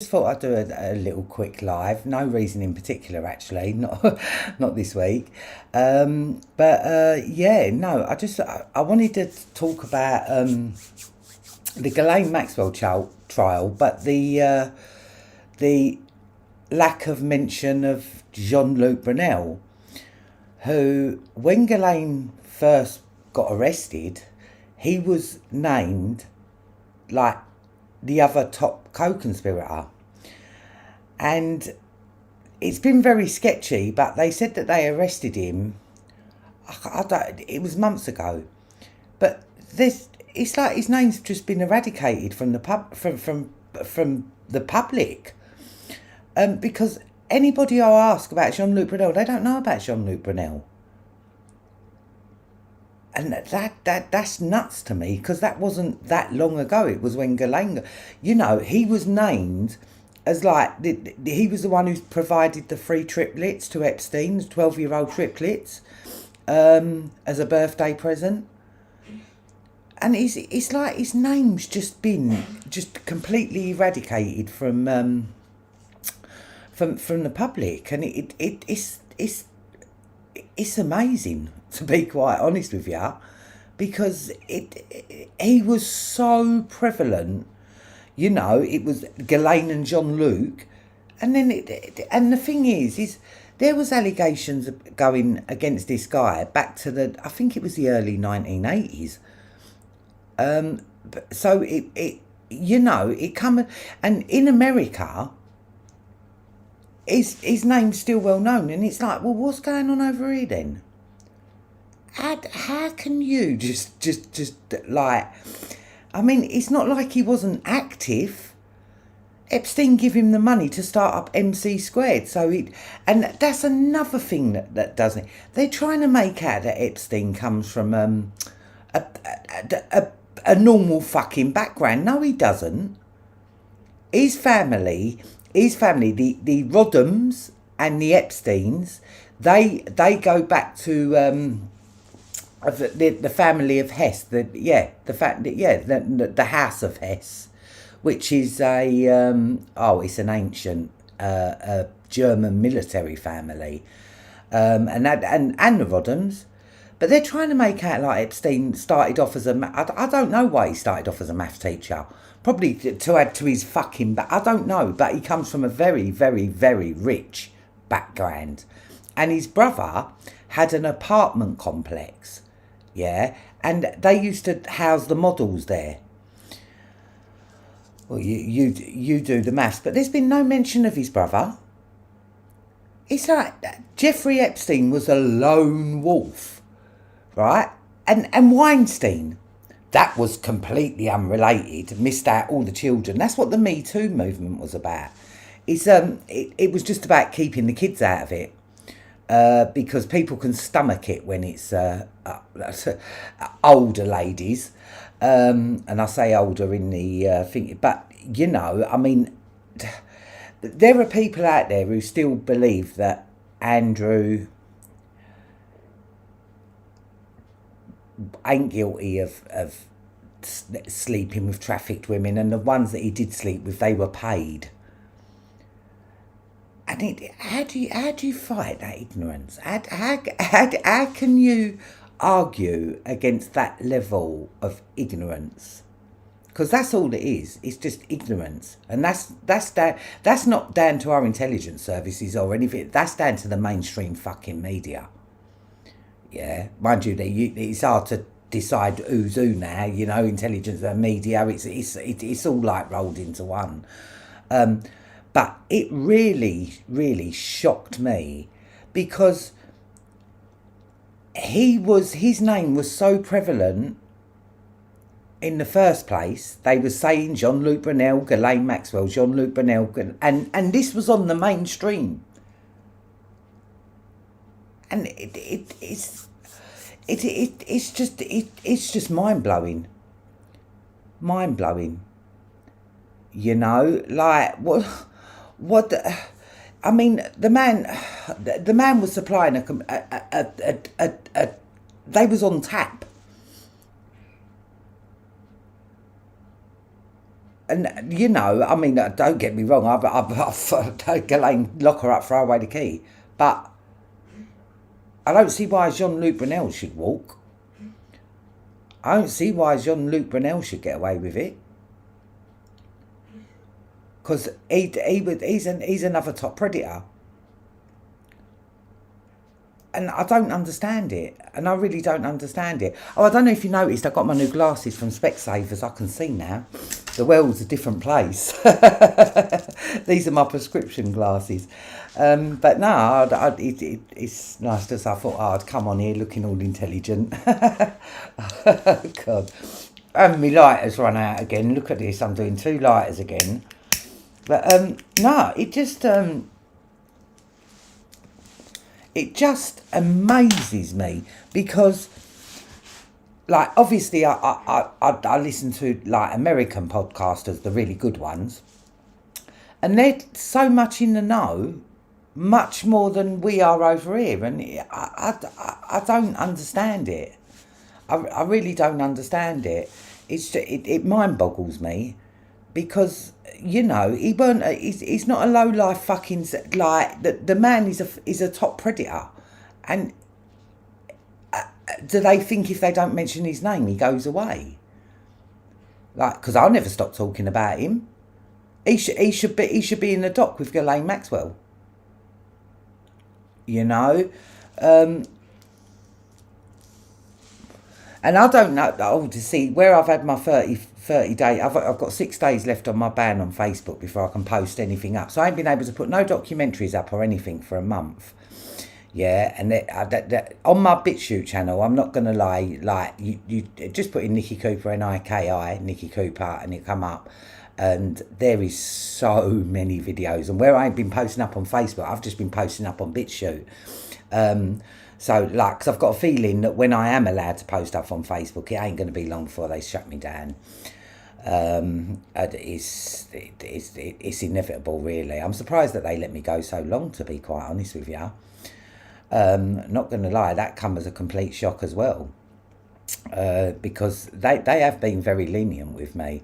Just thought I'd do a little quick live. No reason in particular, actually, not this week. But yeah, no, I wanted to talk about the Ghislaine Maxwell trial, but the lack of mention of Jean-Luc Brunel, who, when Ghislaine first got arrested, he was named like the other top co-conspirator. And it's been very sketchy, but they said that they arrested him. It was months ago, but it's like his name's just been eradicated from the from the public. Because anybody I ask about Jean-Luc Brunel, they don't know about Jean-Luc Brunel. And that's nuts to me, because that wasn't that long ago. It was when Ghislaine, he was named as like he was the one who provided the free triplets to Epstein, 12-year-old triplets, as a birthday present. And it's like his name's just been completely eradicated from the public, and it's amazing, to be quite honest with you, because he was so prevalent. It was Ghislaine and Jean-Luc, and then and the thing is there was allegations going against this guy back to I think it was the early 1980s. So it come, and in America, his name's still well known, and it's like, well, what's going on over here then? How can you just like, I mean, it's not like he wasn't active. Epstein gave him the money to start up MC Squared, and that's another thing that doesn't. They're trying to make out that Epstein comes from a normal fucking background. No, he doesn't. His family, the Rodhams and the Epsteins, they go back to the family of Hess. The House of Hess, which is it's an ancient German military family, and the Rodhams. But they're trying to make out like Epstein started off as I don't know why he started off as a maths teacher. Probably to add to his fucking I don't know, but he comes from a very, very, very rich background. And his brother had an apartment complex, yeah? And they used to house the models there. Well, you do the maths, but there's been no mention of his brother. It's like Jeffrey Epstein was a lone wolf, right? And Weinstein, that was completely unrelated, missed out all the children. That's what the Me Too movement was about. It was just about keeping the kids out of it, because people can stomach it when it's older ladies, and I say older in the thing, but I mean, there are people out there who still believe that Andrew ain't guilty of sleeping with trafficked women, and the ones that he did sleep with, they were paid. And how do you fight that ignorance? How can you argue against that level of ignorance? Because that's all it is. It's just ignorance, and that's not down to our intelligence services or anything. That's down to the mainstream fucking media. Yeah, mind you, it's hard to decide who's who now. Intelligence and media. It's all like rolled into one. But it really, really shocked me, because his name was so prevalent in the first place. They were saying Jean-Luc Brunel, Ghislaine Maxwell, Jean-Luc Brunel, and this was on the mainstream. And it's just mind blowing. Like what? I mean, the man was supplying they was on tap. And, you know, I mean, don't get me wrong, Ghislaine, lock her up, throw away the key. But I don't see why Jean-Luc Brunel should walk. I don't see why Jean-Luc Brunel should get away with it. Because he's another top predator. And I don't understand it. And I really don't understand it. Oh, I don't know if you noticed, I got my new glasses from Specsavers. I can see now. The world's a different place. These are my prescription glasses. But no, it's nice to say, I thought, I'd come on here looking all intelligent. God. And my lighters run out again. Look at this, I'm doing 2 lighters again. But no, it just amazes me because, like, obviously I listen to, like, American podcasters, the really good ones, and they're so much in the know, much more than we are over here, and I don't understand it. I really don't understand it. It mind boggles me because, you know, he's not a low life fucking, like, the man is a top predator, and do they think if they don't mention his name he goes away? Like, because I'll never stop talking about him. He should be in the dock with Ghislaine Maxwell. You know, and I don't know. Oh, to see where I've had my 30 day. I've got 6 days left on my ban on Facebook before I can post anything up. So I ain't been able to put no documentaries up or anything for a month. Yeah, and on my BitChute channel, I'm not gonna lie. Like, you just put in Nikki Cooper, Niki, Nikki Cooper, and it come up. And there is so many videos. And where I ain't been posting up on Facebook, I've just been posting up on BitChute. So, like, because I've got a feeling that when I am allowed to post up on Facebook, it ain't going to be long before they shut me down. It's inevitable, really. I'm surprised that they let me go so long, to be quite honest with you. Not going to lie, that come as a complete shock as well. Because they have been very lenient with me.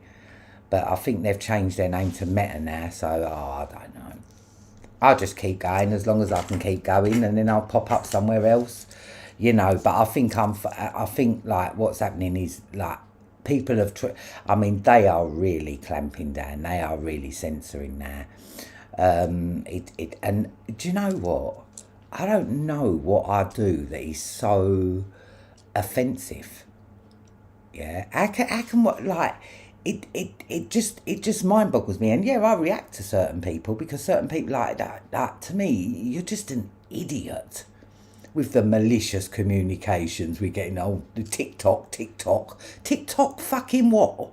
But I think they've changed their name to Meta now, so I don't know. I'll just keep going as long as I can keep going, and then I'll pop up somewhere else, you know. But I think like what's happening is, like, people have. I mean, they are really clamping down. They are really censoring now. And do you know what? I don't know what I do that is so offensive. Yeah, how can what, like. It just mind boggles me. And yeah, I react to certain people because certain people, like that to me, you're just an idiot with the malicious communications we're getting. Oh, the TikTok fucking what?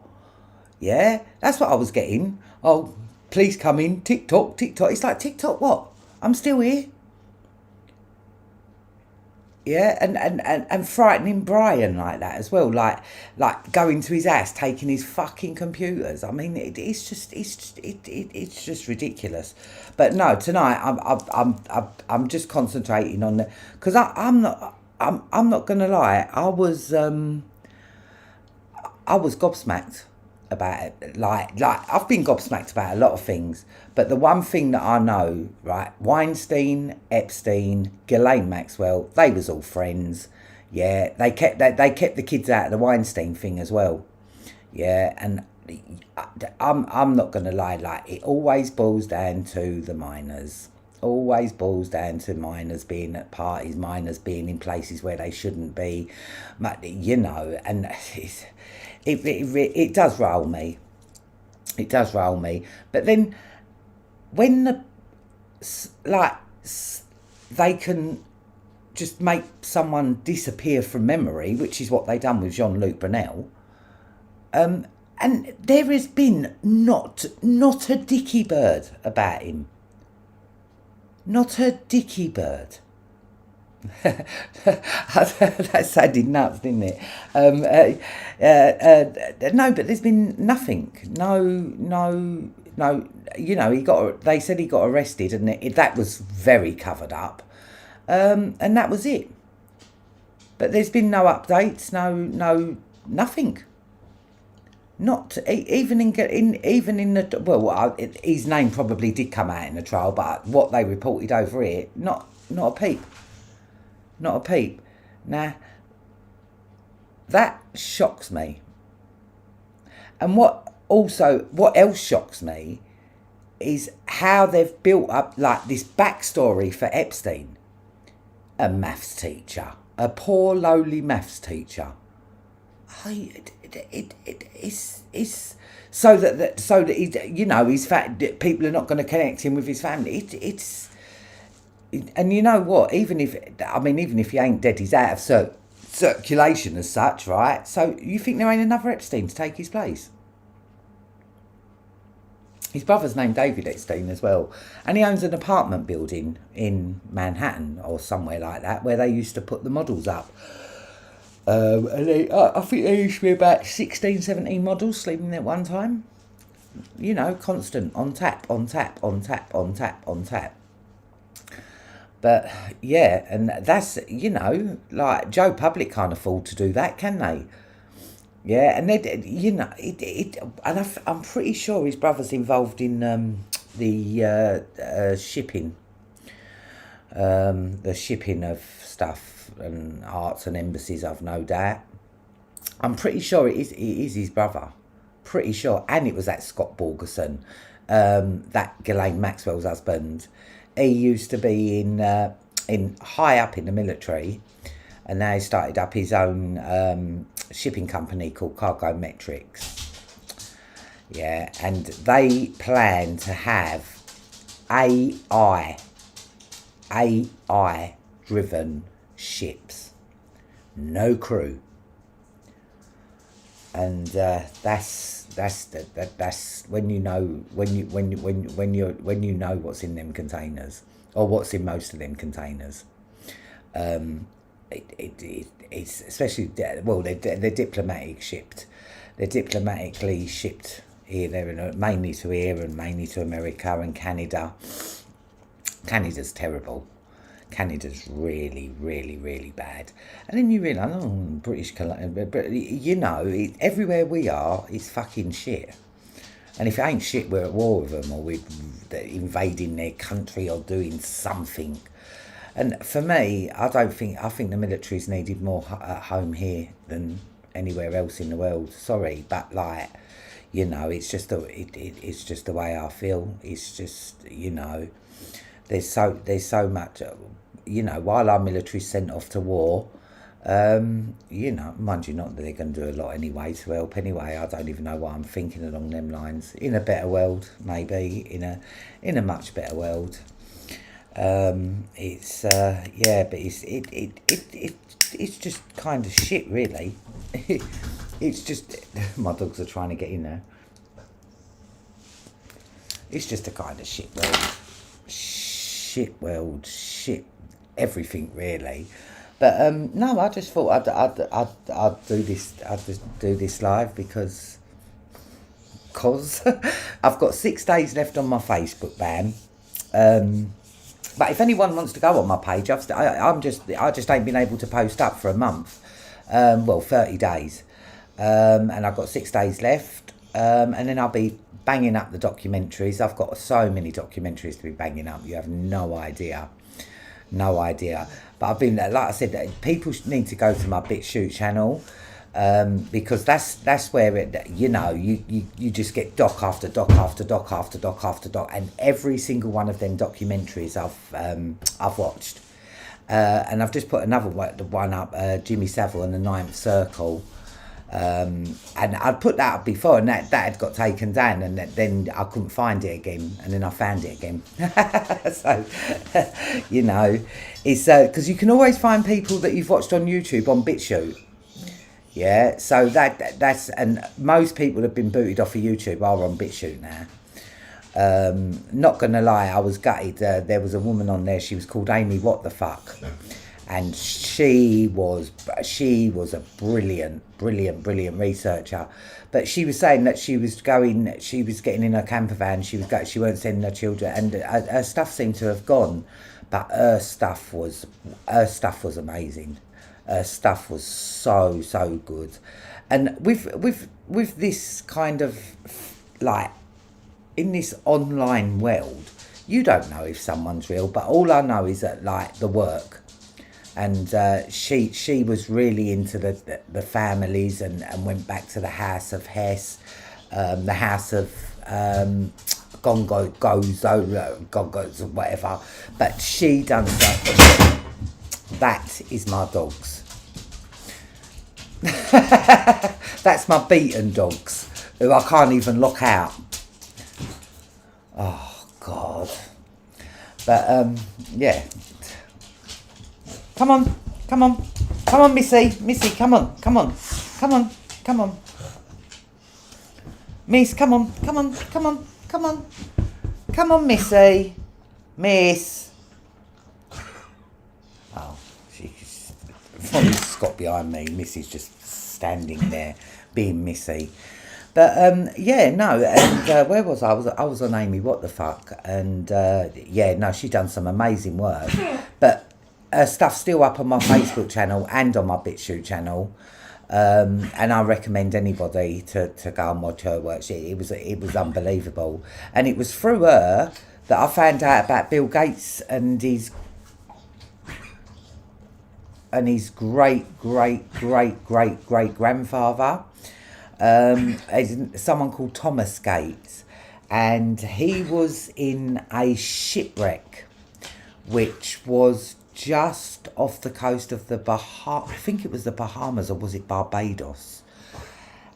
Yeah, that's what I was getting. Oh, please come in, TikTok. It's like, TikTok what? I'm still here. Yeah, and frightening Brian like that as well, like going to his house, taking his fucking computers. I mean, it's just ridiculous. But no, tonight I'm just concentrating on the, because I'm not gonna lie, I was gobsmacked about it. Like I've been gobsmacked about a lot of things, but the one thing that I know, right, Weinstein, Epstein, Ghislaine Maxwell, they was all friends. Yeah, they kept the kids out of the Weinstein thing as well. Yeah, and I'm not gonna lie, like, it always boils down to the minors. Always boils down to minors being at parties, minors being in places where they shouldn't be, you know, and it does roll me. It does roll me. But then when they can just make someone disappear from memory, which is what they done with Jean-Luc Brunel, and there has been not a dicky bird about him. Not a dicky bird. That sounded nuts, didn't it? No, but there's been nothing. No. You know, they said he got arrested, and that was very covered up, and that was it. But there's been no updates, no nothing. not even in the his name probably did come out in the trial, but what they reported over here, not a peep, not a peep. Now that shocks me. And what else shocks me is how they've built up like this backstory for Epstein. A maths teacher, a poor lowly maths teacher. It's so that he, you know, his people are not going to connect him with his family. And you know what? Even if he ain't dead, he's out of circulation as such, right? So you think there ain't another Epstein to take his place? His brother's named David Epstein as well, and he owns an apartment building in Manhattan or somewhere like that where they used to put the models up. And I think there used to be about 16, 17 models sleeping there at one time. You know, constant, on tap. But yeah, and that's, you know, like Joe Public can't afford to do that, can they? Yeah, and they, you know, I'm pretty sure his brother's involved in the shipping of stuff and arts and embassies. I've no doubt. I'm pretty sure it is his brother. Pretty sure, and it was that Scott Borgerson, that Ghislaine Maxwell's husband. He used to be in high up in the military, and now he started up his own shipping company called Cargo Metrics. Yeah, and they plan to have AI driven ships, no crew, and that's when you know what's in them containers, or what's in most of them containers. It's especially, well, they're diplomatic shipped. They're diplomatically shipped here. They're mainly to here and mainly to America and Canada. Canada's terrible. Canada's really, really, really bad. And then you realise, British Columbia, but you know, everywhere we are, it's fucking shit. And if it ain't shit, we're at war with them, or we're invading their country or doing something. And for me, I think the military's needed more at home here than anywhere else in the world. Sorry, but like, you know, it's just the way I feel. It's just, you know, there's so much, you know, while our military's sent off to war, you know, mind you, not that they're going to do a lot anyway to help anyway. I don't even know why I'm thinking along them lines. In a better world, maybe in a much better world. It's yeah, but it's just kind of shit, really. It's just, my dogs are trying to get in there. It's just a kind of shit world, shit everything, really. But no, I just thought I'd do this. I'd just do this live because I've got 6 days left on my Facebook ban. But if anyone wants to go on my page, I just ain't been able to post up for a month. 30 days. And I've got 6 days left. And then I'll be banging up the documentaries. I've got so many documentaries to be banging up. You have no idea. No idea. But I've been, like I said, people need to go to my BitChute channel. Because that's where it, you know, you just get doc after doc after doc after doc after doc, and every single one of them documentaries I've watched, and I've just put another one up, Jimmy Savile and the Ninth Circle, and I'd put that up before, and that had got taken down, and then I couldn't find it again, and then I found it again. So, you know, it's because you can always find people that you've watched on YouTube on BitChute. Yeah, so that's, and most people have been booted off of YouTube are on BitChute now. Not gonna lie, I was gutted. There was a woman on there. She was called Amy What the Fuck, and she was a brilliant researcher. But she was saying that she was getting in her camper van. She weren't sending her children, and her stuff seemed to have gone, but her stuff was amazing. Stuff was so good, And with this kind of, like, in this online world, you don't know if someone's real, but all I know is that, like, the work. And she was really into the families, and went back to the House of Hess, the House of Gongos or whatever. But she done that. That is my dogs. That's my beaten dogs, who I can't even lock out. Oh God. But yeah. Come on, Missy, come on, Miss, come on, Missy, Miss. Oh, she's probably got behind me. Missy's just standing there, being Missy. But yeah, no, and where was I? I was on Amy What the Fuck, and yeah, no, she done some amazing work, but. Her stuff's still up on my Facebook channel and on my BitChute channel, and I recommend anybody to go and watch her work. It was unbelievable, and it was through her that I found out about Bill Gates and his great grandfather, someone called Thomas Gates, and he was in a shipwreck, which was just off the coast of I think it was the Bahamas, or was it Barbados?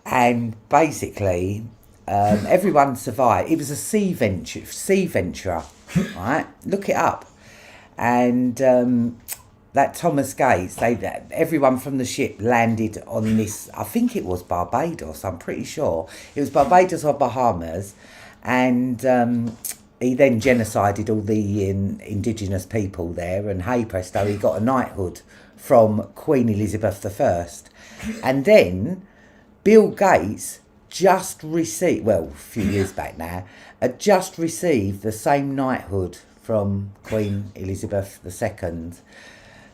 And basically, everyone survived. It was a sea venturer, right? Look it up. And that Thomas Gates, everyone from the ship landed on this. I think it was Barbados. I'm pretty sure it was Barbados or Bahamas, and. He then genocided all the indigenous people there, and hey presto, he got a knighthood from Queen Elizabeth I. And then Bill Gates just received, well, a few years back now, had just received the same knighthood from Queen Elizabeth II.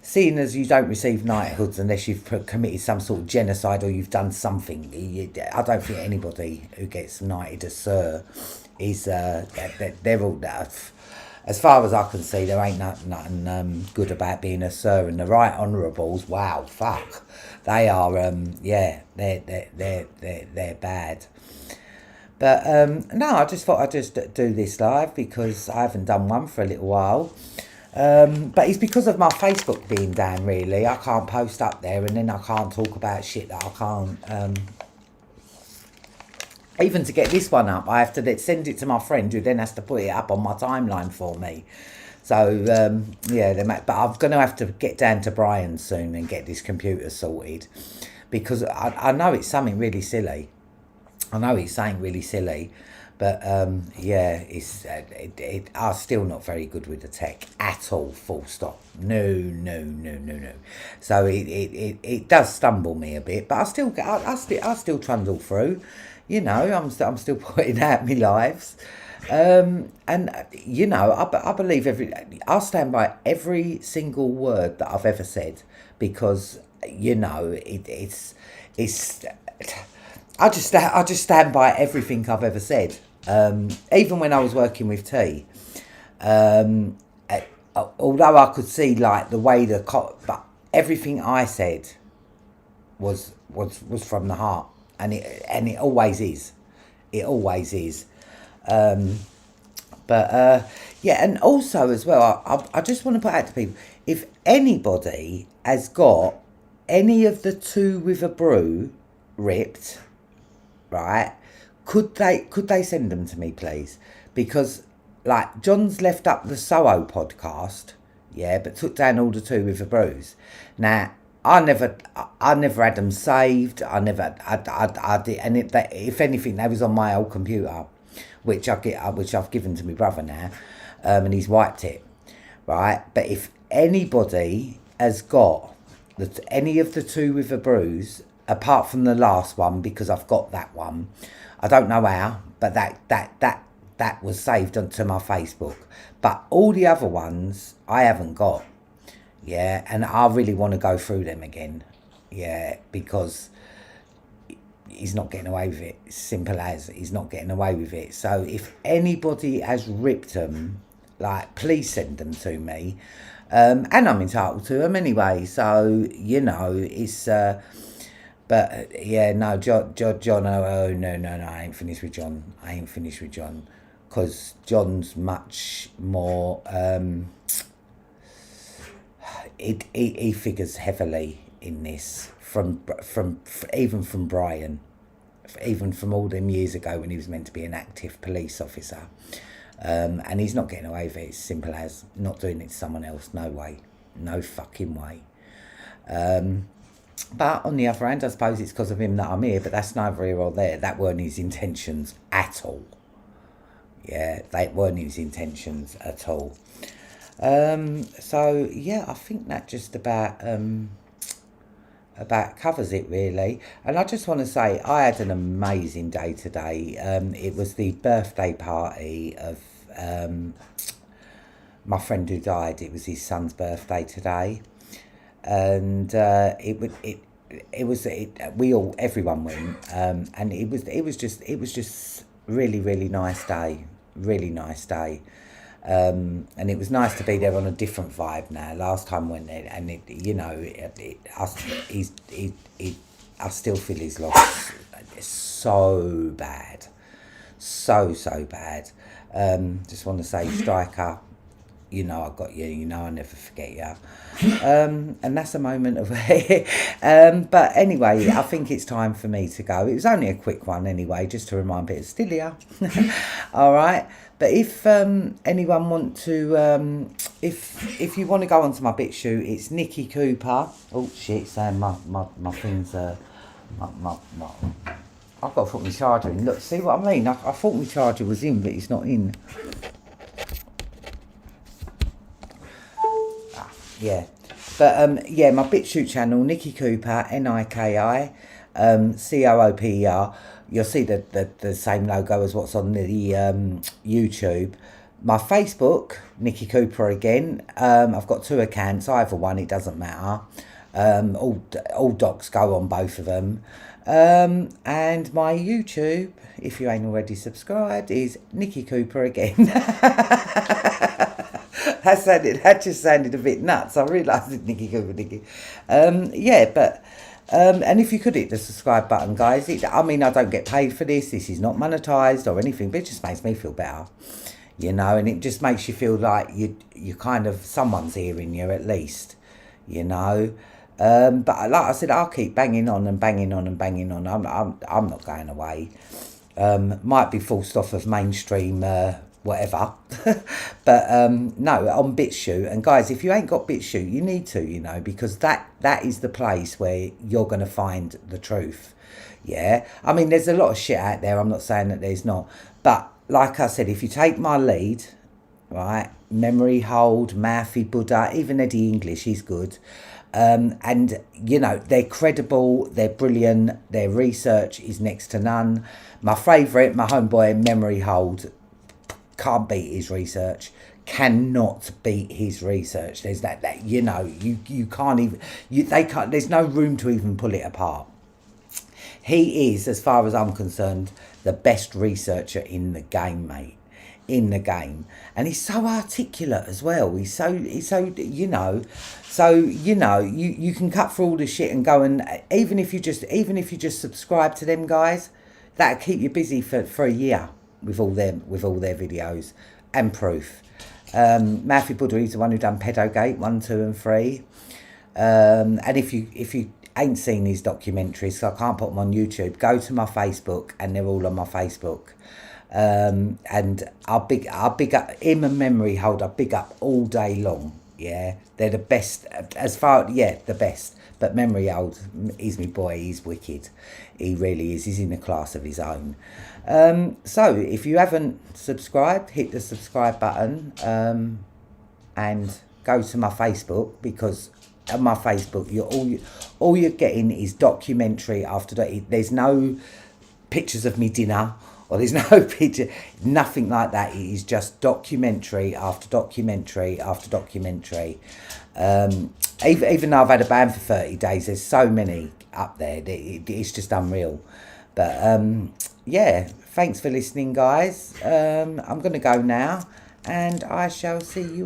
Seeing as you don't receive knighthoods unless you've committed some sort of genocide or you've done something, I don't think anybody who gets knighted as Sir is they're all, as far as I can see, there ain't nothing good about being a Sir. And the Right Honourables, wow, fuck, they are yeah, they're bad. But no, I just thought I'd just do this live because I haven't done one for a little while. But it's because of my Facebook being down, really. I can't post up there, and then I can't talk about shit that I can't. Even to get this one up, I have to send it to my friend, who then has to put it up on my timeline for me. So, yeah, but I'm going to have to get down to Brian soon and get this computer sorted, because I know it's something really silly. I know it's something really silly, but yeah, I'm still not very good with the tech at all, full stop. No. So it does stumble me a bit, but I still trundle through. You know, I'm still putting out my lives. And, you know, I believe I'll stand by every single word that I've ever said, because, you know, it's I just stand by everything I've ever said. Even when I was working with T, although I could see, like, the way but everything I said was from the heart. And it always is. It always is. But yeah, and also as well, I just want to put out to people, if anybody has got any of the Two with a Brew ripped, right, could they send them to me, please? Because, like, John's left up the Soho podcast, yeah, but took down all the Two with a Brews. Now, I never had them saved. I did, and if anything, they was on my old computer, which I've given to my brother now, and he's wiped it, right? But if anybody has got any of the Two with a Brews, apart from the last one, because I've got that one, I don't know how, but that was saved onto my Facebook. But all the other ones I haven't got. Yeah, and I really want to go through them again. Yeah, because he's not getting away with it. Simple as, he's not getting away with it. So if anybody has ripped them, like, please send them to me. And I'm entitled to them anyway. So, it's... but, yeah, no, John, oh, no, I ain't finished with John. Because John's much more... he figures heavily in this, even from Brian. Even from all them years ago when he was meant to be an active police officer. And he's not getting away with it. It's simple as not doing it to someone else. No way. No fucking way. But on the other hand, I suppose it's because of him that I'm here, but that's neither here or there. That weren't his intentions at all. Yeah, they weren't his intentions at all. So, yeah, I think that just about covers it, really. And I just want to say I had an amazing day today. It was the birthday party of my friend who died. It was his son's birthday today, and everyone went, and it was just really nice day, and it was nice to be there on a different vibe now. Last time I went there, and I still feel his loss. It's so bad, so bad. Just want to say, Striker, I got you. I never forget you. And that's a moment of... but anyway, I think it's time for me to go. It was only a quick one anyway, just to remind people, still here. All right. But if anyone want to... if you want to go onto my BitChute, it's Nikki Cooper. Oh, shit, saying my things... I've got to put my charger in. Look, see what I mean? I thought my charger was in, but it's not in. Yeah, but my BitChute channel, Nikki Cooper, Niki, Cooper. You'll see the same logo as what's on the YouTube. My Facebook, Nikki Cooper again. I've got 2 accounts, either one, it doesn't matter. All docs go on both of them. And my YouTube, if you ain't already subscribed, is Nikki Cooper again. That just sounded a bit nuts. I realised it's Nikki Cooper. And if you could hit the subscribe button, guys. I don't get paid for this. This is not monetised or anything, but it just makes me feel better. And it just makes you feel like you kind of, someone's hearing you at least, But like I said, I'll keep banging on. I'm not going away. Might be forced off of mainstream whatever. But no, on BitChute. And guys, if you ain't got BitChute, you need to, because that is the place where you're going to find the truth. Yeah. There's a lot of shit out there. I'm not saying that there's not. But like I said, if you take my lead, right, Memory Hold, Mouthy Buddha, even Eddie English, he's good. And, they're credible, they're brilliant, their research is next to none. My favourite, my homeboy, Memory Hold, can't beat his research, cannot beat his research. There's that you can't even, they can't, there's no room to even pull it apart. He is, as far as I'm concerned, the best researcher in the game, mate. In the game, and he's so articulate as well. He's so you can cut through all the shit and go, and even if you just subscribe to them guys, that'll keep you busy for a year with all their videos and proof. Mouthy Buddha, he's the one who done Pedogate 1, 2 and 3. And if you ain't seen his documentaries, so I can't put them on YouTube, go to my Facebook and they're all on my Facebook. And I'll big up him and Memory Hold. I big up all day long. Yeah, they're the best the best. But Memory Hold, he's my boy. He's wicked. He really is. He's in a class of his own. So if you haven't subscribed, hit the subscribe button. And go to my Facebook, because on my Facebook, all you're getting is documentary after that. There's no pictures of me dinner. Or there's no picture, nothing like that. It is just documentary after documentary after documentary. Even though I've had a ban for 30 days, there's so many up there. It's just unreal. But yeah, thanks for listening, guys. I'm going to go now, and I shall see you